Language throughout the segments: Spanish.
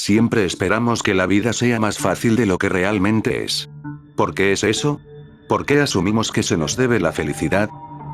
Siempre esperamos que la vida sea más fácil de lo que realmente es. ¿Por qué es eso? ¿Por qué asumimos que se nos debe la felicidad?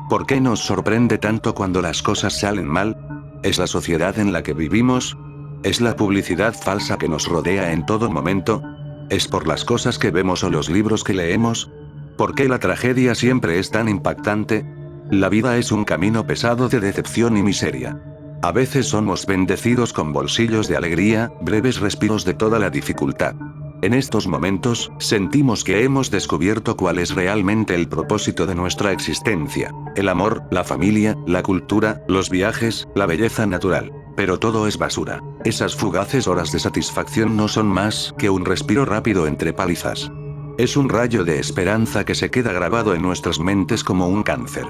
¿Por qué nos sorprende tanto cuando las cosas salen mal? ¿Es la sociedad en la que vivimos? ¿Es la publicidad falsa que nos rodea en todo momento? ¿Es por las cosas que vemos o los libros que leemos? ¿Por qué la tragedia siempre es tan impactante? La vida es un camino pesado de decepción y miseria. A veces somos bendecidos con bolsillos de alegría, breves respiros de toda la dificultad. En estos momentos, sentimos que hemos descubierto cuál es realmente el propósito de nuestra existencia. El amor, la familia, la cultura, los viajes, la belleza natural. Pero todo es basura. Esas fugaces horas de satisfacción no son más que un respiro rápido entre palizas. Es un rayo de esperanza que se queda grabado en nuestras mentes como un cáncer.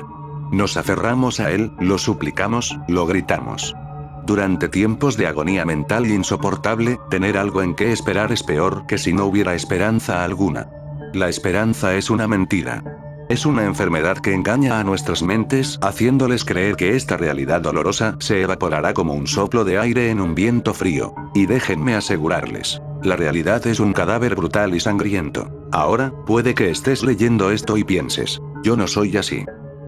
Nos aferramos a él, lo suplicamos, lo gritamos. Durante tiempos de agonía mental insoportable, tener algo en que esperar es peor que si no hubiera esperanza alguna. La esperanza es una mentira. Es una enfermedad que engaña a nuestras mentes, haciéndoles creer que esta realidad dolorosa se evaporará como un soplo de aire en un viento frío. Y déjenme asegurarles, la realidad es un cadáver brutal y sangriento. Ahora, puede que estés leyendo esto y pienses, yo no soy así.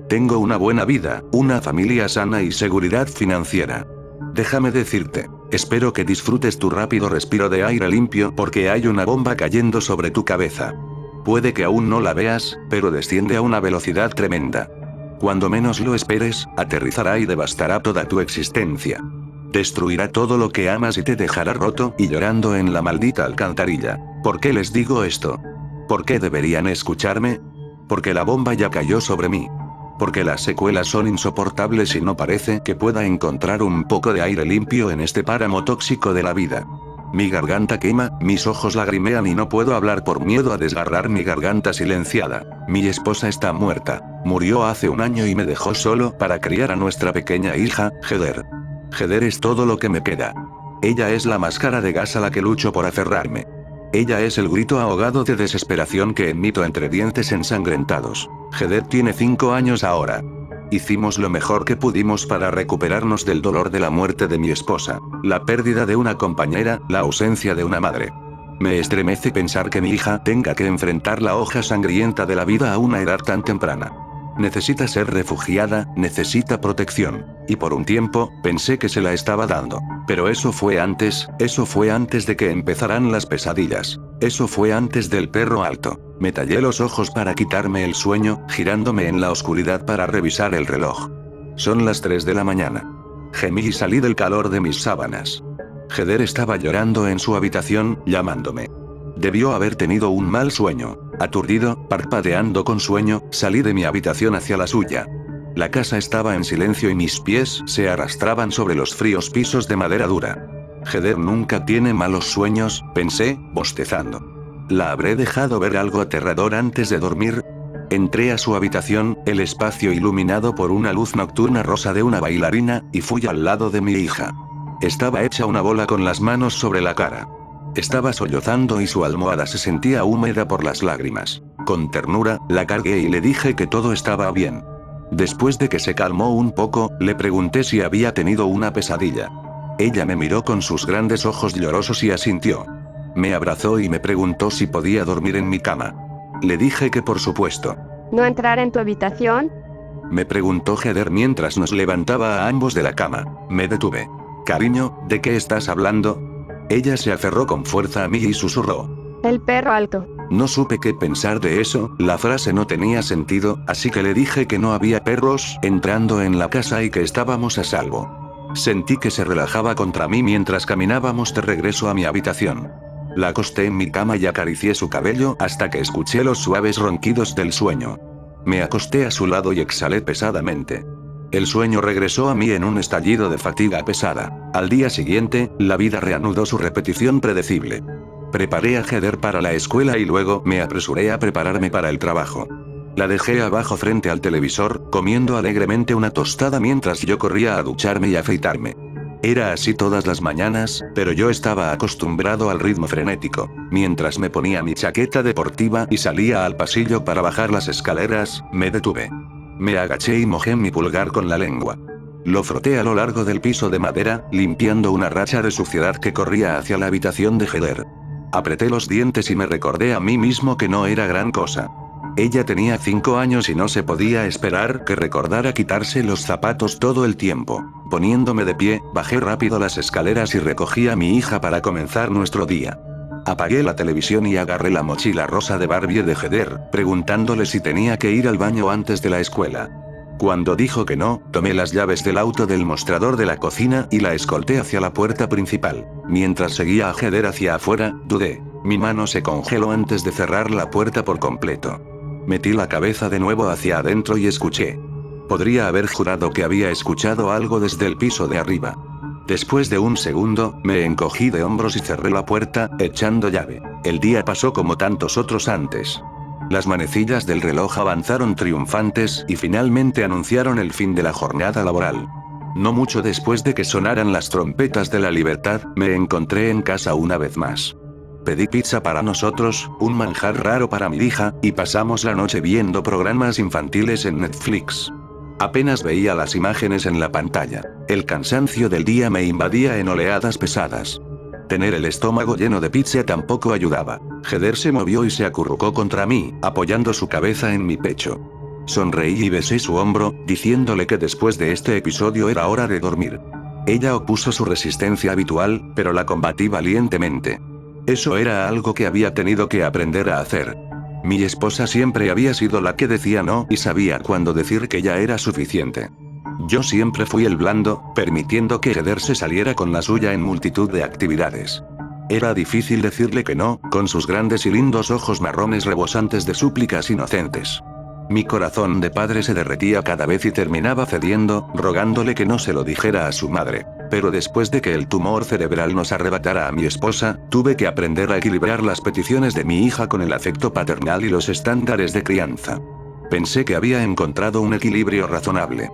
Tengo una buena vida, una familia sana y seguridad financiera. Déjame decirte, espero que disfrutes tu rápido respiro de aire limpio porque hay una bomba cayendo sobre tu cabeza. Puede que aún no la veas, pero desciende a una velocidad tremenda. Cuando menos lo esperes, aterrizará y devastará toda tu existencia. Destruirá todo lo que amas y te dejará roto y llorando en la maldita alcantarilla. ¿Por qué les digo esto? ¿Por qué deberían escucharme? Porque la bomba ya cayó sobre mí. Porque las secuelas son insoportables y no parece que pueda encontrar un poco de aire limpio en este páramo tóxico de la vida. Mi garganta quema, mis ojos lagrimean y no puedo hablar por miedo a desgarrar mi garganta silenciada. Mi esposa está muerta. Murió hace un año y me dejó solo para criar a nuestra pequeña hija, Heather. Heather es todo lo que me queda. Ella es la máscara de gas a la que lucho por aferrarme. Ella es el grito ahogado de desesperación que emito entre dientes ensangrentados. Heather tiene 5 años ahora. Hicimos lo mejor que pudimos para recuperarnos del dolor de la muerte de mi esposa, la pérdida de una compañera, la ausencia de una madre. Me estremece pensar que mi hija tenga que enfrentar la hoja sangrienta de la vida a una edad tan temprana. Necesita ser refugiada, necesita protección. Y por un tiempo, pensé que se la estaba dando. Pero eso fue antes de que empezaran las pesadillas. Eso fue antes del perro alto. Me tallé los ojos para quitarme el sueño, girándome en la oscuridad para revisar el reloj. Son las 3 de la mañana. Gemí y salí del calor de mis sábanas. Heather estaba llorando en su habitación, llamándome. Debió haber tenido un mal sueño. Aturdido, parpadeando con sueño, salí de mi habitación hacia la suya. La casa estaba en silencio y mis pies se arrastraban sobre los fríos pisos de madera dura. Heather nunca tiene malos sueños, pensé, bostezando. ¿La habré dejado ver algo aterrador antes de dormir? Entré a su habitación, el espacio iluminado por una luz nocturna rosa de una bailarina, y fui al lado de mi hija. Estaba hecha una bola con las manos sobre la cara. Estaba sollozando y su almohada se sentía húmeda por las lágrimas. Con ternura, la cargué y le dije que todo estaba bien. Después de que se calmó un poco, le pregunté si había tenido una pesadilla. Ella me miró con sus grandes ojos llorosos y asintió. Me abrazó y me preguntó si podía dormir en mi cama. Le dije que por supuesto. ¿No entrar en tu habitación? Me preguntó Heather mientras nos levantaba a ambos de la cama. Me detuve. Cariño, ¿de qué estás hablando? Ella se aferró con fuerza a mí y susurró. El perro alto. No supe qué pensar de eso, la frase no tenía sentido, así que le dije que no había perros entrando en la casa y que estábamos a salvo. Sentí que se relajaba contra mí mientras caminábamos de regreso a mi habitación. La acosté en mi cama y acaricié su cabello hasta que escuché los suaves ronquidos del sueño. Me acosté a su lado y exhalé pesadamente. El sueño regresó a mí en un estallido de fatiga pesada. Al día siguiente, la vida reanudó su repetición predecible. Preparé a Heather para la escuela y luego me apresuré a prepararme para el trabajo. La dejé abajo frente al televisor, comiendo alegremente una tostada mientras yo corría a ducharme y afeitarme. Era así todas las mañanas, pero yo estaba acostumbrado al ritmo frenético. Mientras me ponía mi chaqueta deportiva y salía al pasillo para bajar las escaleras, me detuve. Me agaché y mojé mi pulgar con la lengua. Lo froté a lo largo del piso de madera, limpiando una racha de suciedad que corría hacia la habitación de Heather. Apreté los dientes y me recordé a mí mismo que no era gran cosa. Ella tenía 5 años y no se podía esperar que recordara quitarse los zapatos todo el tiempo. Poniéndome de pie, bajé rápido las escaleras y recogí a mi hija para comenzar nuestro día. Apagué la televisión y agarré la mochila rosa de Barbie de Heather, preguntándole si tenía que ir al baño antes de la escuela. Cuando dijo que no, tomé las llaves del auto del mostrador de la cocina y la escolté hacia la puerta principal. Mientras seguía a Heather hacia afuera, dudé. Mi mano se congeló antes de cerrar la puerta por completo. Metí la cabeza de nuevo hacia adentro y escuché. Podría haber jurado que había escuchado algo desde el piso de arriba. Después de un segundo, me encogí de hombros y cerré la puerta, echando llave. El día pasó como tantos otros antes. Las manecillas del reloj avanzaron triunfantes y finalmente anunciaron el fin de la jornada laboral. No mucho después de que sonaran las trompetas de la libertad, me encontré en casa una vez más. Pedí pizza para nosotros, un manjar raro para mi hija, y pasamos la noche viendo programas infantiles en Netflix. Apenas veía las imágenes en la pantalla. El cansancio del día me invadía en oleadas pesadas. Tener el estómago lleno de pizza tampoco ayudaba. Heather se movió y se acurrucó contra mí, apoyando su cabeza en mi pecho. Sonreí y besé su hombro, diciéndole que después de este episodio era hora de dormir. Ella opuso su resistencia habitual, pero la combatí valientemente. Eso era algo que había tenido que aprender a hacer. Mi esposa siempre había sido la que decía no y sabía cuándo decir que ya era suficiente. Yo siempre fui el blando, permitiendo que Heather se saliera con la suya en multitud de actividades. Era difícil decirle que no, con sus grandes y lindos ojos marrones rebosantes de súplicas inocentes. Mi corazón de padre se derretía cada vez y terminaba cediendo, rogándole que no se lo dijera a su madre. Pero después de que el tumor cerebral nos arrebatara a mi esposa, tuve que aprender a equilibrar las peticiones de mi hija con el afecto paternal y los estándares de crianza. Pensé que había encontrado un equilibrio razonable.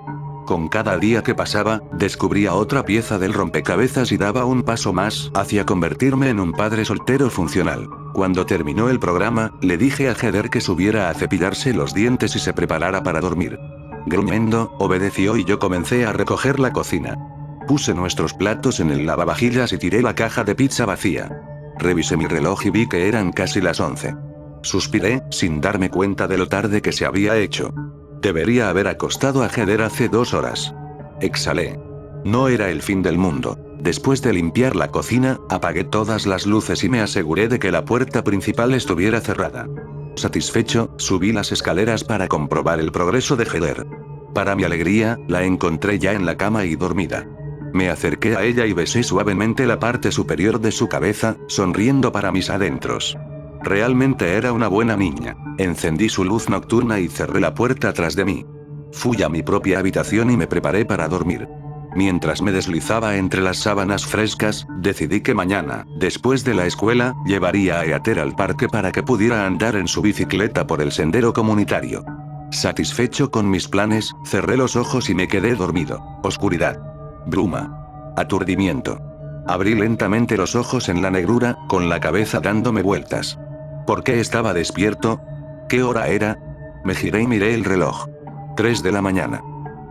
Con cada día que pasaba, descubría otra pieza del rompecabezas y daba un paso más hacia convertirme en un padre soltero funcional. Cuando terminó el programa, le dije a Heather que subiera a cepillarse los dientes y se preparara para dormir. Gruñendo, obedeció y yo comencé a recoger la cocina. Puse nuestros platos en el lavavajillas y tiré la caja de pizza vacía. Revisé mi reloj y vi que eran casi las 11. Suspiré, sin darme cuenta de lo tarde que se había hecho. Debería haber acostado a Heather hace 2 horas. Exhalé. No era el fin del mundo. Después de limpiar la cocina, apagué todas las luces y me aseguré de que la puerta principal estuviera cerrada. Satisfecho, subí las escaleras para comprobar el progreso de Heather. Para mi alegría, la encontré ya en la cama y dormida. Me acerqué a ella y besé suavemente la parte superior de su cabeza, sonriendo para mis adentros. Realmente era una buena niña. Encendí su luz nocturna y cerré la puerta tras de mí. Fui a mi propia habitación y me preparé para dormir. Mientras me deslizaba entre las sábanas frescas, decidí que mañana, después de la escuela, llevaría a Heather al parque para que pudiera andar en su bicicleta por el sendero comunitario. Satisfecho con mis planes, cerré los ojos y me quedé dormido. Oscuridad. Bruma. Aturdimiento. Abrí lentamente los ojos en la negrura, con la cabeza dándome vueltas. ¿Por qué estaba despierto? ¿Qué hora era? Me giré y miré el reloj. 3 de la mañana.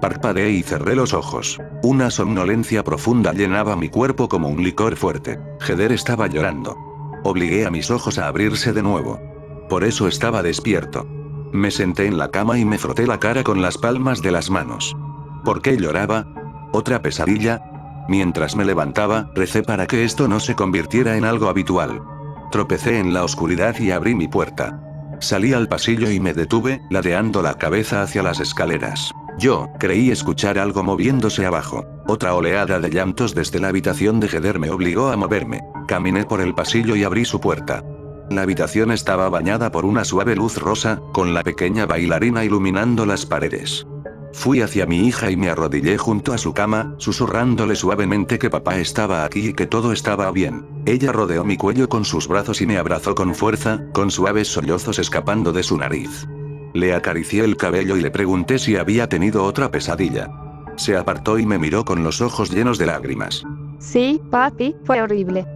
Parpadeé y cerré los ojos. Una somnolencia profunda llenaba mi cuerpo como un licor fuerte. Heather estaba llorando. Obligué a mis ojos a abrirse de nuevo. Por eso estaba despierto. Me senté en la cama y me froté la cara con las palmas de las manos. ¿Por qué lloraba? ¿Otra pesadilla? Mientras me levantaba, recé para que esto no se convirtiera en algo habitual. Tropecé en la oscuridad y abrí mi puerta. Salí al pasillo y me detuve, ladeando la cabeza hacia las escaleras. Yo creí escuchar algo moviéndose abajo. Otra oleada de llantos desde la habitación de Heather me obligó a moverme. Caminé por el pasillo y abrí su puerta. La habitación estaba bañada por una suave luz rosa, con la pequeña bailarina iluminando las paredes. Fui hacia mi hija y me arrodillé junto a su cama, susurrándole suavemente que papá estaba aquí y que todo estaba bien. Ella rodeó mi cuello con sus brazos y me abrazó con fuerza, con suaves sollozos escapando de su nariz. Le acaricié el cabello y le pregunté si había tenido otra pesadilla. Se apartó y me miró con los ojos llenos de lágrimas. Sí, papi, fue horrible.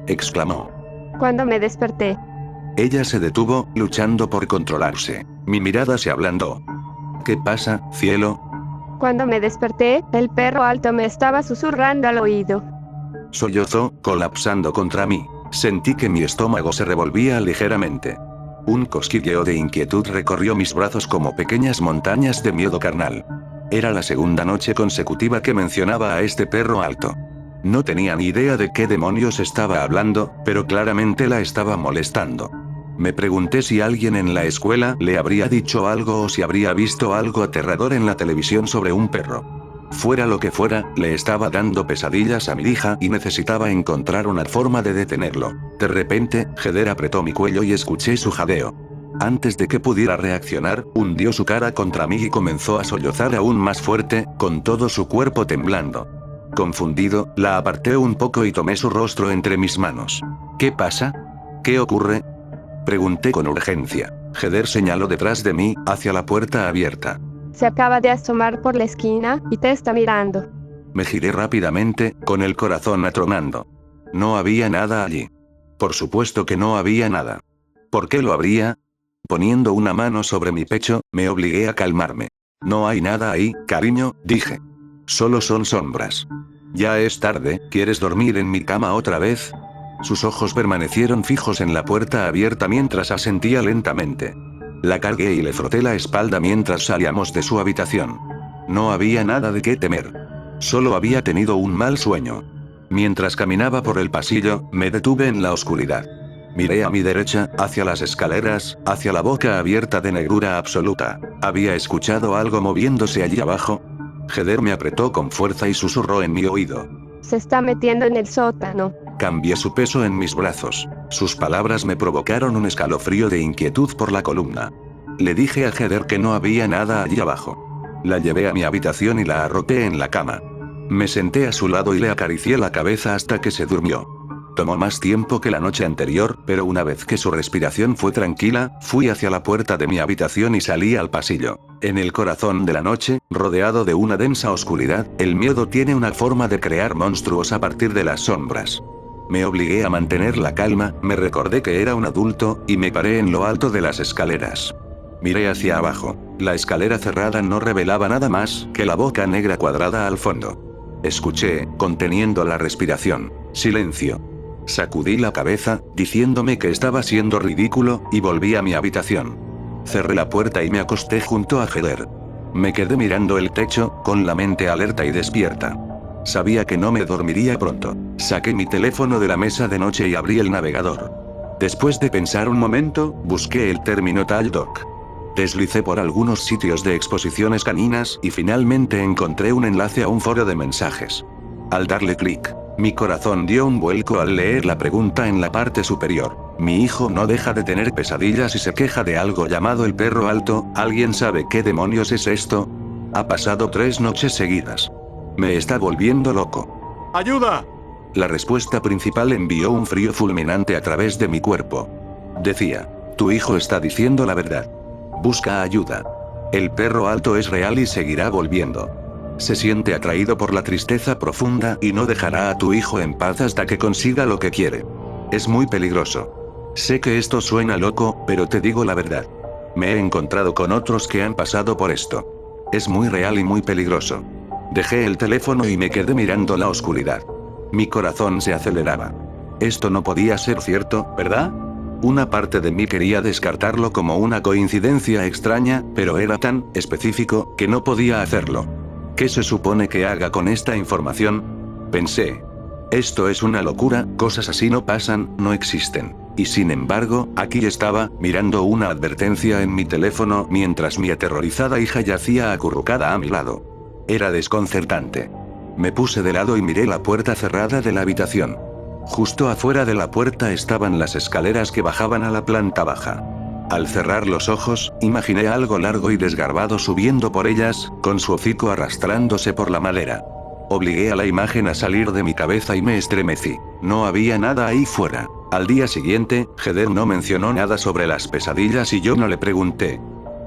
Exclamó. Cuando me desperté. Ella se detuvo, luchando por controlarse. Mi mirada se ablandó. ¿Qué pasa, cielo? Cuando me desperté, el perro alto me estaba susurrando al oído. Sollozó, colapsando contra mí. Sentí que mi estómago se revolvía ligeramente. Un cosquilleo de inquietud recorrió mis brazos como pequeñas montañas de miedo carnal. Era la segunda noche consecutiva que mencionaba a este perro alto. No tenía ni idea de qué demonios estaba hablando, pero claramente la estaba molestando. Me pregunté si alguien en la escuela le habría dicho algo o si habría visto algo aterrador en la televisión sobre un perro. Fuera lo que fuera, le estaba dando pesadillas a mi hija y necesitaba encontrar una forma de detenerlo. De repente, Heather apretó mi cuello y escuché su jadeo. Antes de que pudiera reaccionar, hundió su cara contra mí y comenzó a sollozar aún más fuerte, con todo su cuerpo temblando. Confundido, la aparté un poco y tomé su rostro entre mis manos. ¿Qué pasa? ¿Qué ocurre? Pregunté con urgencia. Heather señaló detrás de mí, hacia la puerta abierta. Se acaba de asomar por la esquina y te está mirando. Me giré rápidamente, con el corazón atronando. No había nada allí. Por supuesto que no había nada. ¿Por qué lo habría? Poniendo una mano sobre mi pecho, me obligué a calmarme. No hay nada ahí, cariño, dije. Solo son sombras. Ya es tarde, ¿quieres dormir en mi cama otra vez? Sus ojos permanecieron fijos en la puerta abierta mientras asentía lentamente. La cargué y le froté la espalda mientras salíamos de su habitación. No había nada de qué temer. Solo había tenido un mal sueño. Mientras caminaba por el pasillo, me detuve en la oscuridad. Miré a mi derecha, hacia las escaleras, hacia la boca abierta de negrura absoluta. ¿Había escuchado algo moviéndose allí abajo? Heather me apretó con fuerza y susurró en mi oído. Se está metiendo en el sótano. Cambié su peso en mis brazos. Sus palabras me provocaron un escalofrío de inquietud por la columna. Le dije a Heather que no había nada allí abajo. La llevé a mi habitación y la arropé en la cama. Me senté a su lado y le acaricié la cabeza hasta que se durmió. Tomó más tiempo que la noche anterior, pero una vez que su respiración fue tranquila, fui hacia la puerta de mi habitación y salí al pasillo. En el corazón de la noche, rodeado de una densa oscuridad, el miedo tiene una forma de crear monstruos a partir de las sombras. Me obligué a mantener la calma, me recordé que era un adulto, y me paré en lo alto de las escaleras. Miré hacia abajo. La escalera cerrada no revelaba nada más que la boca negra cuadrada al fondo. Escuché, conteniendo la respiración. Silencio. Sacudí la cabeza, diciéndome que estaba siendo ridículo, y volví a mi habitación. Cerré la puerta y me acosté junto a Heather. Me quedé mirando el techo, con la mente alerta y despierta. Sabía que no me dormiría pronto. Saqué mi teléfono de la mesa de noche y abrí el navegador. Después de pensar un momento, busqué el término Taldoc. Deslicé por algunos sitios de exposiciones caninas y finalmente encontré un enlace a un foro de mensajes. Al darle clic, mi corazón dio un vuelco al leer la pregunta en la parte superior. Mi hijo no deja de tener pesadillas y se queja de algo llamado el perro alto. ¿Alguien sabe qué demonios es esto? Ha pasado 3 noches seguidas. Me está volviendo loco. ¡Ayuda! La respuesta principal envió un frío fulminante a través de mi cuerpo. Decía, tu hijo está diciendo la verdad. Busca ayuda. El perro alto es real y seguirá volviendo. Se siente atraído por la tristeza profunda y no dejará a tu hijo en paz hasta que consiga lo que quiere. Es muy peligroso. Sé que esto suena loco, pero te digo la verdad. Me he encontrado con otros que han pasado por esto. Es muy real y muy peligroso. Dejé el teléfono y me quedé mirando la oscuridad. Mi corazón se aceleraba. Esto no podía ser cierto, ¿verdad? Una parte de mí quería descartarlo como una coincidencia extraña, pero era tan específico que no podía hacerlo. ¿Qué se supone que haga con esta información? Pensé. Esto es una locura, cosas así no pasan, no existen. Y sin embargo, aquí estaba, mirando una advertencia en mi teléfono mientras mi aterrorizada hija yacía acurrucada a mi lado. Era desconcertante. Me puse de lado y miré la puerta cerrada de la habitación. Justo afuera de la puerta estaban las escaleras que bajaban a la planta baja. Al cerrar los ojos, imaginé algo largo y desgarbado subiendo por ellas, con su hocico arrastrándose por la madera. Obligué a la imagen a salir de mi cabeza y me estremecí. No había nada ahí fuera. Al día siguiente, Heather no mencionó nada sobre las pesadillas y yo no le pregunté.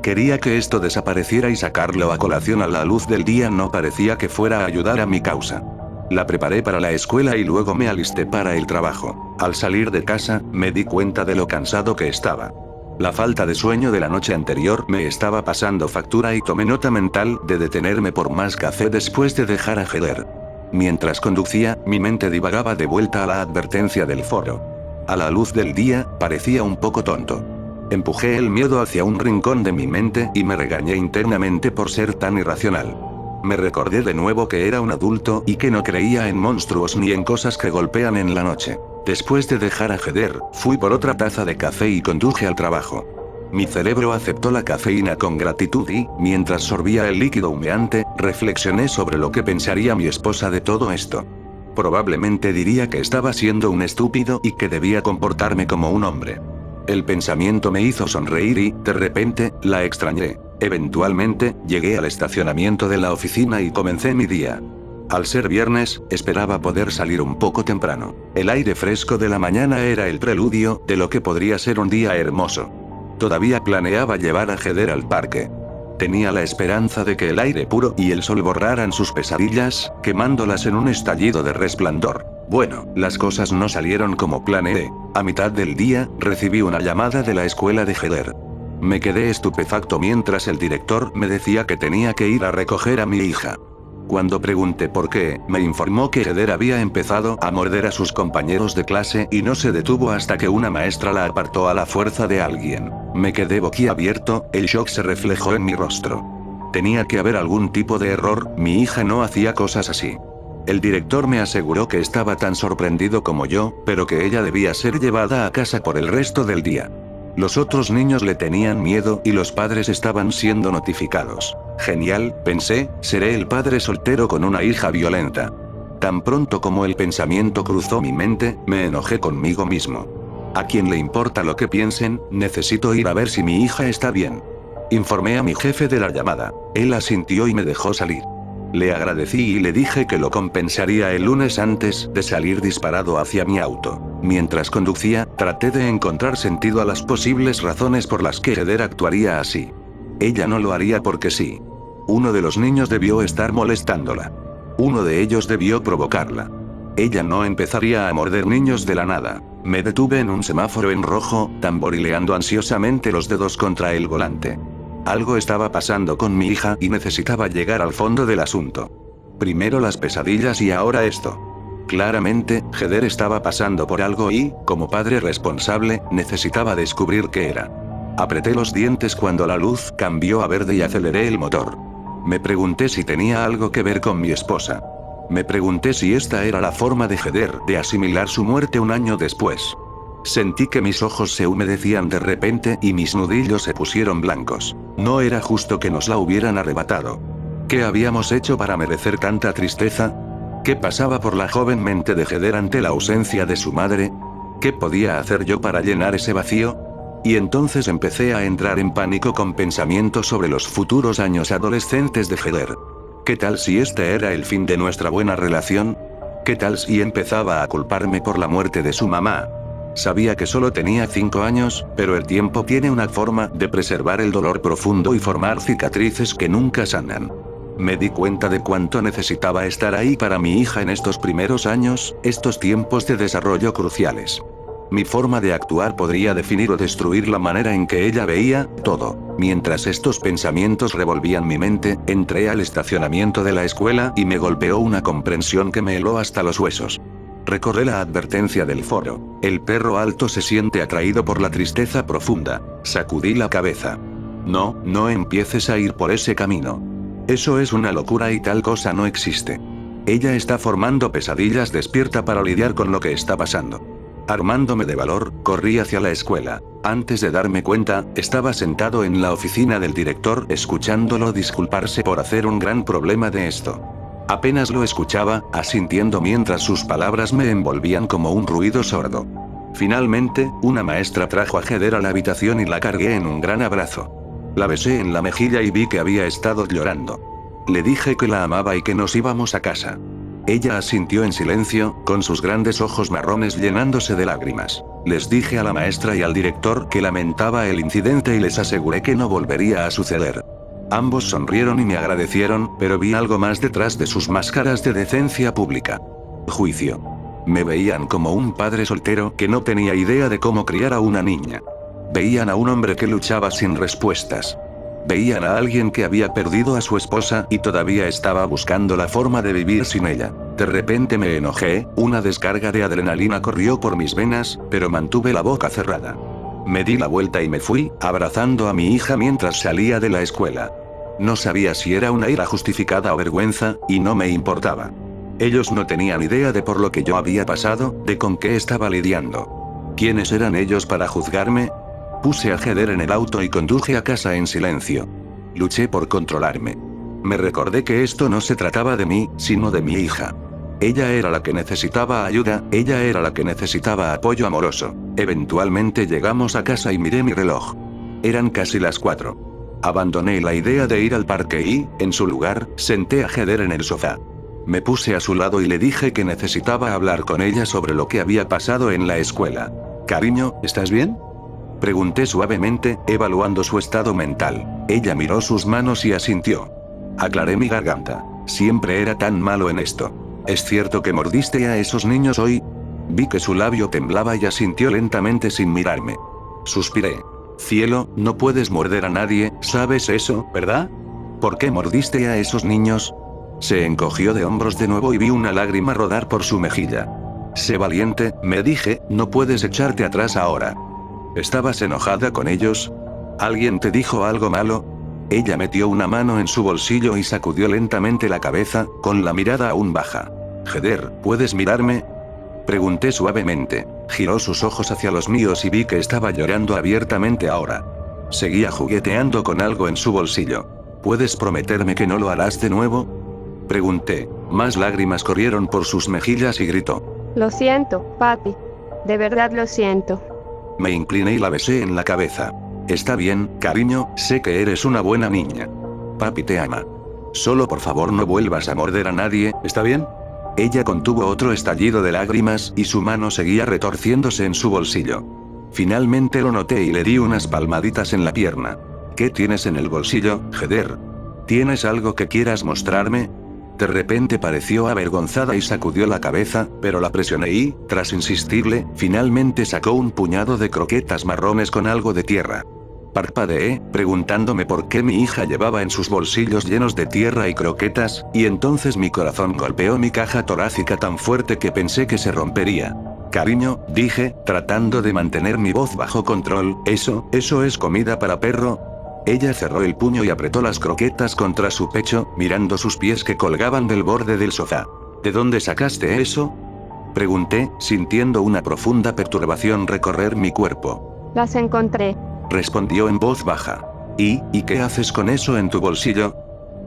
Quería que esto desapareciera y sacarlo a colación a la luz del día no parecía que fuera a ayudar a mi causa. La preparé para la escuela y luego me alisté para el trabajo. Al salir de casa, me di cuenta de lo cansado que estaba. La falta de sueño de la noche anterior me estaba pasando factura y tomé nota mental de detenerme por más café después de dejar a Heather. Mientras conducía, mi mente divagaba de vuelta a la advertencia del foro. A la luz del día, parecía un poco tonto. Empujé el miedo hacia un rincón de mi mente y me regañé internamente por ser tan irracional. Me recordé de nuevo que era un adulto y que no creía en monstruos ni en cosas que golpean en la noche. Después de dejar a Heather, fui por otra taza de café y conduje al trabajo. Mi cerebro aceptó la cafeína con gratitud y, mientras sorbía el líquido humeante, reflexioné sobre lo que pensaría mi esposa de todo esto. Probablemente diría que estaba siendo un estúpido y que debía comportarme como un hombre. El pensamiento me hizo sonreír y, de repente, la extrañé. Eventualmente, llegué al estacionamiento de la oficina y comencé mi día. Al ser viernes, esperaba poder salir un poco temprano. El aire fresco de la mañana era el preludio de lo que podría ser un día hermoso. Todavía planeaba llevar a Heather al parque. Tenía la esperanza de que el aire puro y el sol borraran sus pesadillas, quemándolas en un estallido de resplandor. Bueno, las cosas no salieron como planeé. A mitad del día, recibí una llamada de la escuela de Heather. Me quedé estupefacto mientras el director me decía que tenía que ir a recoger a mi hija. Cuando pregunté por qué, me informó que Heather había empezado a morder a sus compañeros de clase y no se detuvo hasta que una maestra la apartó a la fuerza de alguien. Me quedé boquiabierto, el shock se reflejó en mi rostro. Tenía que haber algún tipo de error, mi hija no hacía cosas así. El director me aseguró que estaba tan sorprendido como yo, pero que ella debía ser llevada a casa por el resto del día. Los otros niños le tenían miedo y los padres estaban siendo notificados. Genial, pensé, seré el padre soltero con una hija violenta. Tan pronto como el pensamiento cruzó mi mente, me enojé conmigo mismo. ¿A quién le importa lo que piensen? Necesito ir a ver si mi hija está bien. Informé a mi jefe de la llamada. Él asintió y me dejó salir. Le agradecí y le dije que lo compensaría el lunes antes de salir disparado hacia mi auto. Mientras conducía, traté de encontrar sentido a las posibles razones por las que Heather actuaría así. Ella no lo haría porque sí. Uno de los niños debió estar molestándola. Uno de ellos debió provocarla. Ella no empezaría a morder niños de la nada. Me detuve en un semáforo en rojo, tamborileando ansiosamente los dedos contra el volante. Algo estaba pasando con mi hija y necesitaba llegar al fondo del asunto. Primero las pesadillas y ahora esto. Claramente, Heather estaba pasando por algo y, como padre responsable, necesitaba descubrir qué era. Apreté los dientes cuando la luz cambió a verde y aceleré el motor. Me pregunté si tenía algo que ver con mi esposa. Me pregunté si esta era la forma de Heather de asimilar su muerte un año después. Sentí que mis ojos se humedecían de repente y mis nudillos se pusieron blancos. No era justo que nos la hubieran arrebatado. ¿Qué habíamos hecho para merecer tanta tristeza? ¿Qué pasaba por la joven mente de Heather ante la ausencia de su madre? ¿Qué podía hacer yo para llenar ese vacío? Y entonces empecé a entrar en pánico con pensamientos sobre los futuros años adolescentes de Heather. ¿Qué tal si este era el fin de nuestra buena relación? ¿Qué tal si empezaba a culparme por la muerte de su mamá? Sabía que solo tenía 5 años, pero el tiempo tiene una forma de preservar el dolor profundo y formar cicatrices que nunca sanan. Me di cuenta de cuánto necesitaba estar ahí para mi hija en estos primeros años, estos tiempos de desarrollo cruciales. Mi forma de actuar podría definir o destruir la manera en que ella veía todo. Mientras estos pensamientos revolvían mi mente, entré al estacionamiento de la escuela y me golpeó una comprensión que me heló hasta los huesos. Recordé la advertencia del foro. El perro alto se siente atraído por la tristeza profunda. Sacudí la cabeza. No, no empieces a ir por ese camino. Eso es una locura y tal cosa no existe. Ella está formando pesadillas despierta para lidiar con lo que está pasando. Armándome de valor, corrí hacia la escuela. Antes de darme cuenta, estaba sentado en la oficina del director escuchándolo disculparse por hacer un gran problema de esto. Apenas lo escuchaba, asintiendo mientras sus palabras me envolvían como un ruido sordo. Finalmente, una maestra trajo a Heather a la habitación y la cargué en un gran abrazo. La besé en la mejilla y vi que había estado llorando. Le dije que la amaba y que nos íbamos a casa. Ella asintió en silencio, con sus grandes ojos marrones llenándose de lágrimas. Les dije a la maestra y al director que lamentaba el incidente y les aseguré que no volvería a suceder. Ambos sonrieron y me agradecieron, pero vi algo más detrás de sus máscaras de decencia pública. Juicio. Me veían como un padre soltero que no tenía idea de cómo criar a una niña. Veían a un hombre que luchaba sin respuestas. Veían a alguien que había perdido a su esposa y todavía estaba buscando la forma de vivir sin ella. De repente me enojé, una descarga de adrenalina corrió por mis venas, pero mantuve la boca cerrada. Me di la vuelta y me fui, abrazando a mi hija mientras salía de la escuela. No sabía si era una ira justificada o vergüenza, y no me importaba. Ellos no tenían idea de por lo que yo había pasado, de con qué estaba lidiando. ¿Quiénes eran ellos para juzgarme? Puse a Heather en el auto y conduje a casa en silencio. Luché por controlarme. Me recordé que esto no se trataba de mí, sino de mi hija. Ella era la que necesitaba ayuda, ella era la que necesitaba apoyo amoroso. Eventualmente llegamos a casa y miré mi reloj. Eran casi las 4. Abandoné la idea de ir al parque y, en su lugar, senté a Heather en el sofá. Me puse a su lado y le dije que necesitaba hablar con ella sobre lo que había pasado en la escuela. Cariño, ¿estás bien? Pregunté suavemente, evaluando su estado mental. Ella miró sus manos y asintió. Aclaré mi garganta. Siempre era tan malo en esto. ¿Es cierto que mordiste a esos niños hoy? Vi que su labio temblaba y asintió lentamente sin mirarme. Suspiré. Cielo, no puedes morder a nadie, ¿sabes eso, verdad? ¿Por qué mordiste a esos niños? Se encogió de hombros de nuevo y vi una lágrima rodar por su mejilla. Sé valiente, me dije, no puedes echarte atrás ahora. ¿Estabas enojada con ellos? ¿Alguien te dijo algo malo? Ella metió una mano en su bolsillo y sacudió lentamente la cabeza, con la mirada aún baja. Heather, ¿puedes mirarme? Pregunté suavemente. Giró sus ojos hacia los míos y vi que estaba llorando abiertamente ahora. Seguía jugueteando con algo en su bolsillo. ¿Puedes prometerme que no lo harás de nuevo? Pregunté. Más lágrimas corrieron por sus mejillas y gritó. Lo siento, papi. De verdad lo siento. Me incliné y la besé en la cabeza. Está bien, cariño, sé que eres una buena niña. Papi te ama. Solo por favor no vuelvas a morder a nadie, ¿está bien? Ella contuvo otro estallido de lágrimas y su mano seguía retorciéndose en su bolsillo. Finalmente lo noté y le di unas palmaditas en la pierna. ¿Qué tienes en el bolsillo, Heather? ¿Tienes algo que quieras mostrarme? De repente pareció avergonzada y sacudió la cabeza, pero la presioné y, tras insistirle, finalmente sacó un puñado de croquetas marrones con algo de tierra. Parpadeé, preguntándome por qué mi hija llevaba en sus bolsillos llenos de tierra y croquetas, y entonces mi corazón golpeó mi caja torácica tan fuerte que pensé que se rompería. Cariño, dije, tratando de mantener mi voz bajo control, ¿eso es comida para perro? Ella cerró el puño y apretó las croquetas contra su pecho, mirando sus pies que colgaban del borde del sofá. ¿De dónde sacaste eso? Pregunté, sintiendo una profunda perturbación recorrer mi cuerpo. Las encontré. Respondió en voz baja. ¿Y qué haces con eso en tu bolsillo?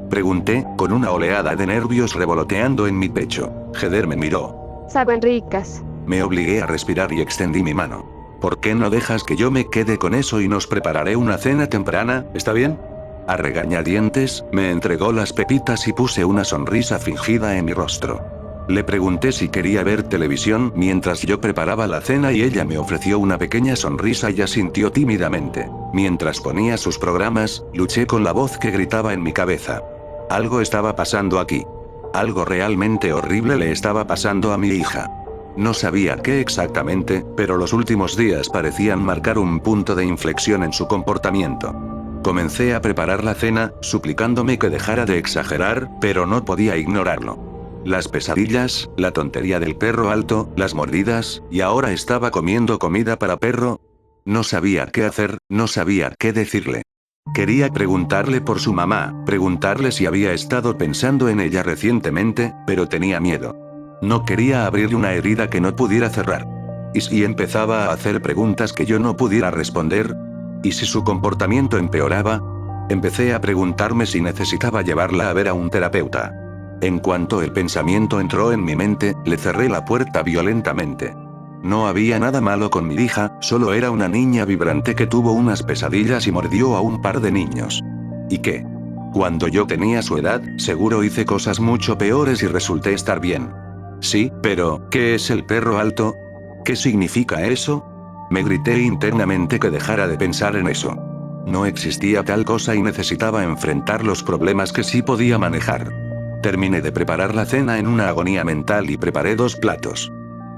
Pregunté, con una oleada de nervios revoloteando en mi pecho. Heather me miró. Saben ricas. Me obligué a respirar y extendí mi mano. ¿Por qué no dejas que yo me quede con eso y nos prepararé una cena temprana, está bien? A regañadientes, me entregó las pepitas y puse una sonrisa fingida en mi rostro. Le pregunté si quería ver televisión mientras yo preparaba la cena y ella me ofreció una pequeña sonrisa y asintió tímidamente. Mientras ponía sus programas, luché con la voz que gritaba en mi cabeza. Algo estaba pasando aquí. Algo realmente horrible le estaba pasando a mi hija. No sabía qué exactamente, pero los últimos días parecían marcar un punto de inflexión en su comportamiento. Comencé a preparar la cena, suplicándome que dejara de exagerar, pero no podía ignorarlo. Las pesadillas, la tontería del perro alto, las mordidas, y ahora estaba comiendo comida para perro. No sabía qué hacer, no sabía qué decirle. Quería preguntarle por su mamá, preguntarle si había estado pensando en ella recientemente, pero tenía miedo. No quería abrirle una herida que no pudiera cerrar. ¿Y si empezaba a hacer preguntas que yo no pudiera responder? ¿Y si su comportamiento empeoraba? Empecé a preguntarme si necesitaba llevarla a ver a un terapeuta. En cuanto el pensamiento entró en mi mente, le cerré la puerta violentamente. No había nada malo con mi hija, solo era una niña vibrante que tuvo unas pesadillas y mordió a un par de niños. ¿Y qué? Cuando yo tenía su edad, seguro hice cosas mucho peores y resulté estar bien. Sí, pero, ¿qué es el perro alto? ¿Qué significa eso? Me grité internamente que dejara de pensar en eso. No existía tal cosa y necesitaba enfrentar los problemas que sí podía manejar. Terminé de preparar la cena en una agonía mental y preparé 2 platos.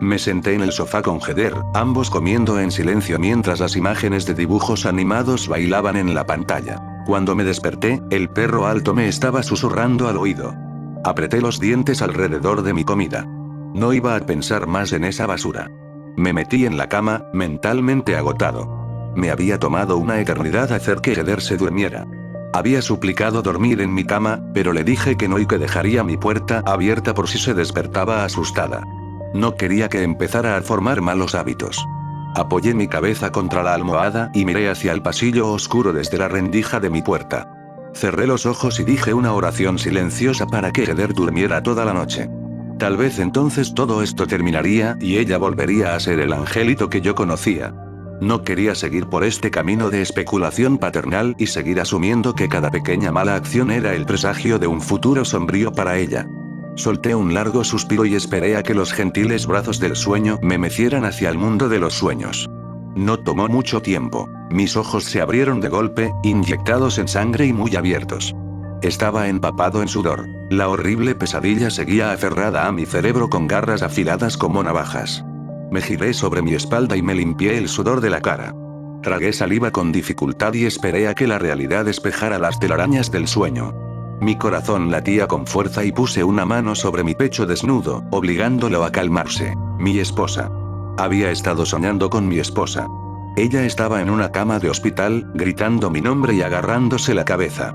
Me senté en el sofá con Heather, ambos comiendo en silencio mientras las imágenes de dibujos animados bailaban en la pantalla. Cuando me desperté, el perro alto me estaba susurrando al oído. Apreté los dientes alrededor de mi comida. No iba a pensar más en esa basura. Me metí en la cama, mentalmente agotado. Me había tomado una eternidad hacer que Heather se durmiera. Había suplicado dormir en mi cama, pero le dije que no y que dejaría mi puerta abierta por si se despertaba asustada. No quería que empezara a formar malos hábitos. Apoyé mi cabeza contra la almohada y miré hacia el pasillo oscuro desde la rendija de mi puerta. Cerré los ojos y dije una oración silenciosa para que Heather durmiera toda la noche. Tal vez entonces todo esto terminaría y ella volvería a ser el angelito que yo conocía. No quería seguir por este camino de especulación paternal y seguir asumiendo que cada pequeña mala acción era el presagio de un futuro sombrío para ella. Solté un largo suspiro y esperé a que los gentiles brazos del sueño me mecieran hacia el mundo de los sueños. No tomó mucho tiempo. Mis ojos se abrieron de golpe, inyectados en sangre y muy abiertos. Estaba empapado en sudor. La horrible pesadilla seguía aferrada a mi cerebro con garras afiladas como navajas. Me giré sobre mi espalda y me limpié el sudor de la cara. Tragué saliva con dificultad y esperé a que la realidad despejara las telarañas del sueño. Mi corazón latía con fuerza y puse una mano sobre mi pecho desnudo, obligándolo a calmarse. Mi esposa. Había estado soñando con mi esposa. Ella estaba en una cama de hospital, gritando mi nombre y agarrándose la cabeza.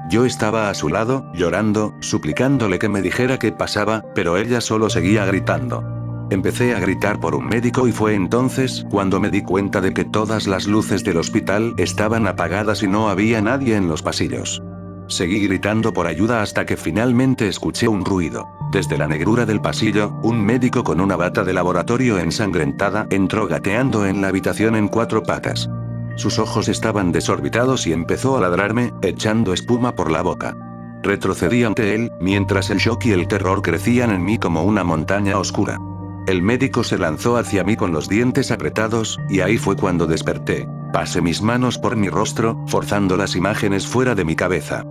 Yo estaba a su lado, llorando, suplicándole que me dijera qué pasaba, pero ella solo seguía gritando. Empecé a gritar por un médico y fue entonces cuando me di cuenta de que todas las luces del hospital estaban apagadas y no había nadie en los pasillos. Seguí gritando por ayuda hasta que finalmente escuché un ruido. Desde la negrura del pasillo, un médico con una bata de laboratorio ensangrentada entró gateando en la habitación en 4 patas. Sus ojos estaban desorbitados y empezó a ladrarme, echando espuma por la boca. Retrocedí ante él, mientras el shock y el terror crecían en mí como una montaña oscura. El médico se lanzó hacia mí con los dientes apretados, y ahí fue cuando desperté. Pasé mis manos por mi rostro, forzando las imágenes fuera de mi cabeza.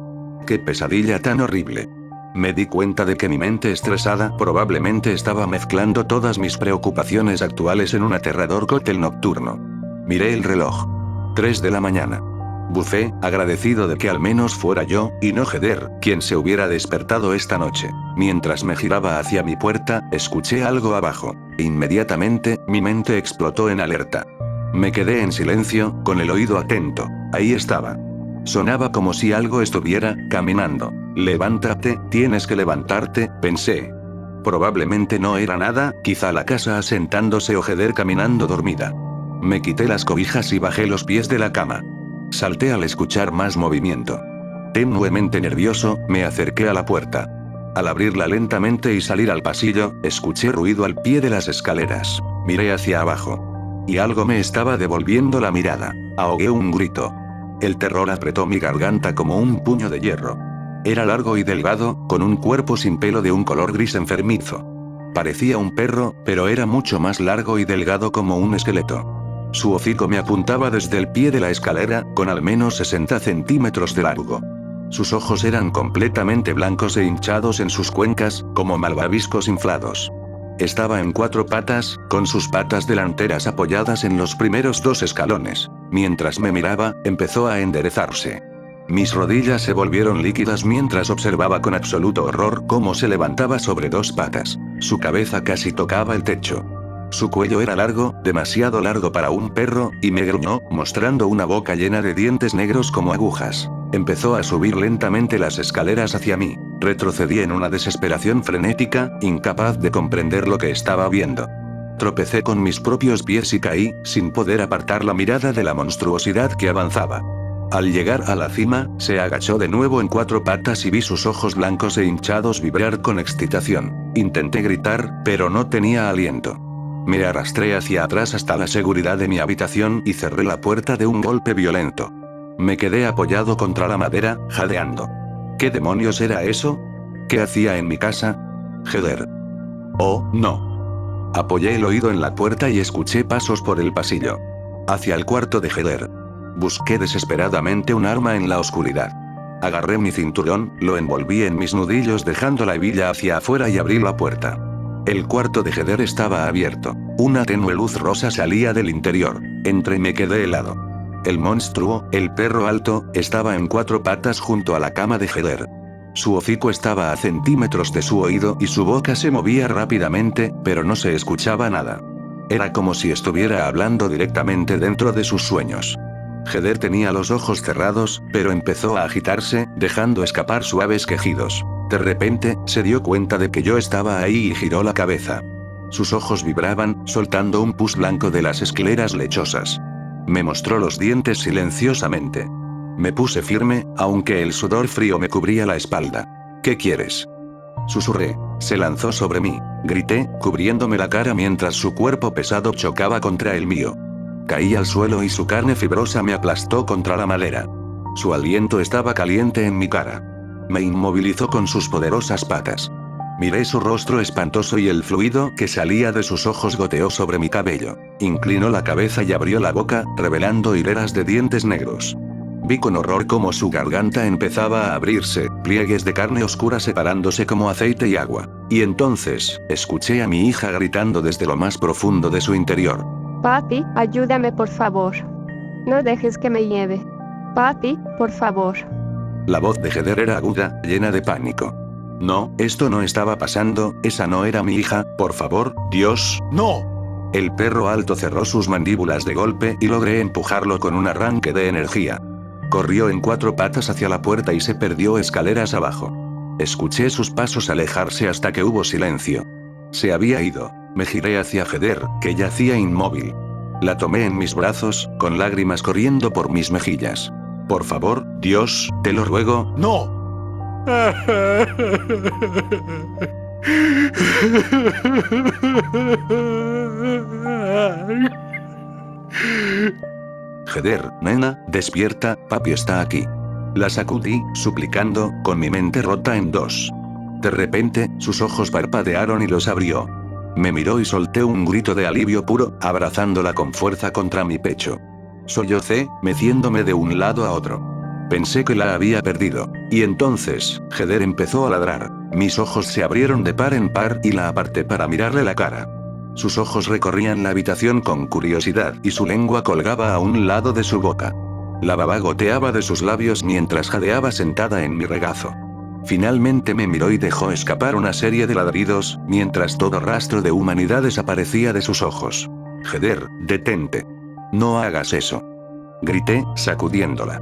¡Qué pesadilla tan horrible! Me di cuenta de que mi mente estresada probablemente estaba mezclando todas mis preocupaciones actuales en un aterrador cóctel nocturno. Miré el reloj. 3 de la mañana. Bufé, agradecido de que al menos fuera yo, y no Heather, quien se hubiera despertado esta noche. Mientras me giraba hacia mi puerta, escuché algo abajo. Inmediatamente, mi mente explotó en alerta. Me quedé en silencio, con el oído atento. Ahí estaba. Sonaba como si algo estuviera caminando. Levántate, tienes que levantarte, pensé. Probablemente no era nada, quizá la casa asentándose o Heather caminando dormida. Me quité las cobijas y bajé los pies de la cama. Salté al escuchar más movimiento. Tenuemente nervioso, me acerqué a la puerta. Al abrirla lentamente y salir al pasillo, escuché ruido al pie de las escaleras. Miré hacia abajo. Y algo me estaba devolviendo la mirada. Ahogué un grito. El terror apretó mi garganta como un puño de hierro. Era largo y delgado, con un cuerpo sin pelo de un color gris enfermizo. Parecía un perro, pero era mucho más largo y delgado como un esqueleto. Su hocico me apuntaba desde el pie de la escalera, con al menos 60 centímetros de largo. Sus ojos eran completamente blancos e hinchados en sus cuencas, como malvaviscos inflados. Estaba en 4 patas, con sus patas delanteras apoyadas en los primeros 2 escalones. Mientras me miraba, empezó a enderezarse. Mis rodillas se volvieron líquidas mientras observaba con absoluto horror cómo se levantaba sobre 2 patas. Su cabeza casi tocaba el techo. Su cuello era largo, demasiado largo para un perro, y me gruñó, mostrando una boca llena de dientes negros como agujas. Empezó a subir lentamente las escaleras hacia mí. Retrocedí en una desesperación frenética, incapaz de comprender lo que estaba viendo. Tropecé con mis propios pies y caí, sin poder apartar la mirada de la monstruosidad que avanzaba. Al llegar a la cima, se agachó de nuevo en 4 patas y vi sus ojos blancos e hinchados vibrar con excitación. Intenté gritar, pero no tenía aliento. Me arrastré hacia atrás hasta la seguridad de mi habitación y cerré la puerta de un golpe violento. Me quedé apoyado contra la madera, jadeando. ¿Qué demonios era eso? ¿Qué hacía en mi casa? Heather. Oh, no. Apoyé el oído en la puerta y escuché pasos por el pasillo. Hacia el cuarto de Heather. Busqué desesperadamente un arma en la oscuridad. Agarré mi cinturón, lo envolví en mis nudillos dejando la hebilla hacia afuera y abrí la puerta. El cuarto de Heather estaba abierto. Una tenue luz rosa salía del interior. Entré y me quedé helado. El monstruo, el perro alto, estaba en 4 patas junto a la cama de Heather. Su hocico estaba a centímetros de su oído y su boca se movía rápidamente, pero no se escuchaba nada. Era como si estuviera hablando directamente dentro de sus sueños. Heather tenía los ojos cerrados, pero empezó a agitarse, dejando escapar suaves quejidos. De repente, se dio cuenta de que yo estaba ahí y giró la cabeza. Sus ojos vibraban, soltando un pus blanco de las escleras lechosas. Me mostró los dientes silenciosamente. Me puse firme, aunque el sudor frío me cubría la espalda. ¿Qué quieres?, susurré. Se lanzó sobre mí. Grité, cubriéndome la cara mientras su cuerpo pesado chocaba contra el mío. Caí al suelo y su carne fibrosa me aplastó contra la madera. Su aliento estaba caliente en mi cara. Me inmovilizó con sus poderosas patas. Miré su rostro espantoso y el fluido que salía de sus ojos goteó sobre mi cabello. Inclinó la cabeza y abrió la boca, revelando hileras de dientes negros. Vi con horror cómo su garganta empezaba a abrirse, pliegues de carne oscura separándose como aceite y agua. Y entonces, escuché a mi hija gritando desde lo más profundo de su interior. Papi, ayúdame por favor. No dejes que me lleve. Papi, por favor. La voz de Heather era aguda, llena de pánico. No, esto no estaba pasando, esa no era mi hija, por favor, Dios, no. El perro alto cerró sus mandíbulas de golpe y logré empujarlo con un arranque de energía. Corrió en 4 patas hacia la puerta y se perdió escaleras abajo. Escuché sus pasos alejarse hasta que hubo silencio. Se había ido. Me giré hacia Heather, que yacía inmóvil. La tomé en mis brazos, con lágrimas corriendo por mis mejillas. Por favor, Dios, te lo ruego, no. Heather, nena, despierta, papi está aquí. La sacudí, suplicando, con mi mente rota en 2. De repente, sus ojos parpadearon y los abrió. Me miró y solté un grito de alivio puro, abrazándola con fuerza contra mi pecho. Sollocé, meciéndome de un lado a otro. Pensé que la había perdido. Y entonces, Heather empezó a ladrar. Mis ojos se abrieron de par en par y la aparté para mirarle la cara. Sus ojos recorrían la habitación con curiosidad y su lengua colgaba a un lado de su boca. La baba goteaba de sus labios mientras jadeaba sentada en mi regazo. Finalmente me miró y dejó escapar una serie de ladridos, mientras todo rastro de humanidad desaparecía de sus ojos. Heather, detente. No hagas eso. Grité, sacudiéndola.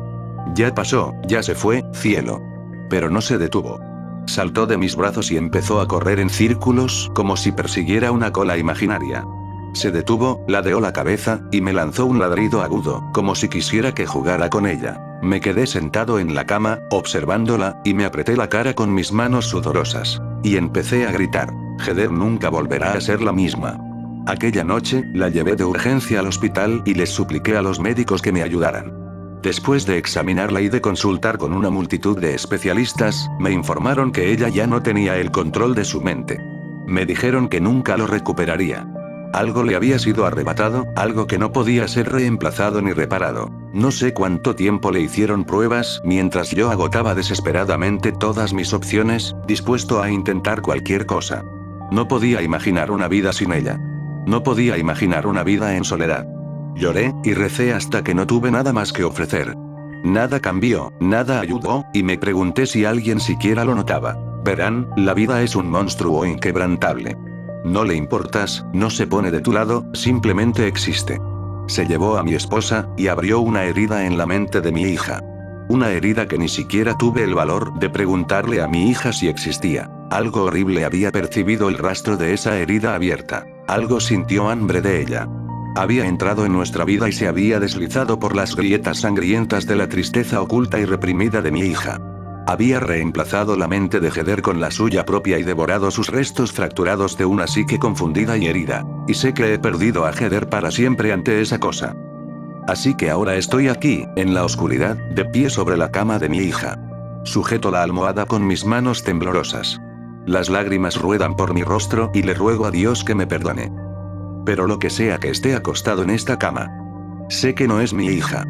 Ya pasó, ya se fue, cielo. Pero no se detuvo. Saltó de mis brazos y empezó a correr en círculos, como si persiguiera una cola imaginaria. Se detuvo, ladeó la cabeza, y me lanzó un ladrido agudo, como si quisiera que jugara con ella. Me quedé sentado en la cama, observándola, y me apreté la cara con mis manos sudorosas. Y empecé a gritar. Heather nunca volverá a ser la misma. Aquella noche, la llevé de urgencia al hospital y les supliqué a los médicos que me ayudaran. Después de examinarla y de consultar con una multitud de especialistas, me informaron que ella ya no tenía el control de su mente. Me dijeron que nunca lo recuperaría. Algo le había sido arrebatado, algo que no podía ser reemplazado ni reparado. No sé cuánto tiempo le hicieron pruebas, mientras yo agotaba desesperadamente todas mis opciones, dispuesto a intentar cualquier cosa. No podía imaginar una vida sin ella. No podía imaginar una vida en soledad. Lloré, y recé hasta que no tuve nada más que ofrecer. Nada cambió, nada ayudó, y me pregunté si alguien siquiera lo notaba. Verán, la vida es un monstruo inquebrantable. No le importas, no se pone de tu lado, simplemente existe. Se llevó a mi esposa, y abrió una herida en la mente de mi hija. Una herida que ni siquiera tuve el valor de preguntarle a mi hija si existía. Algo horrible había percibido el rastro de esa herida abierta. Algo sintió hambre de ella. Había entrado en nuestra vida y se había deslizado por las grietas sangrientas de la tristeza oculta y reprimida de mi hija. Había reemplazado la mente de Heather con la suya propia y devorado sus restos fracturados de una psique confundida y herida. Y sé que he perdido a Heather para siempre ante esa cosa. Así que ahora estoy aquí, en la oscuridad, de pie sobre la cama de mi hija. Sujeto la almohada con mis manos temblorosas. Las lágrimas ruedan por mi rostro y le ruego a Dios que me perdone. Pero lo que sea que esté acostado en esta cama, sé que no es mi hija.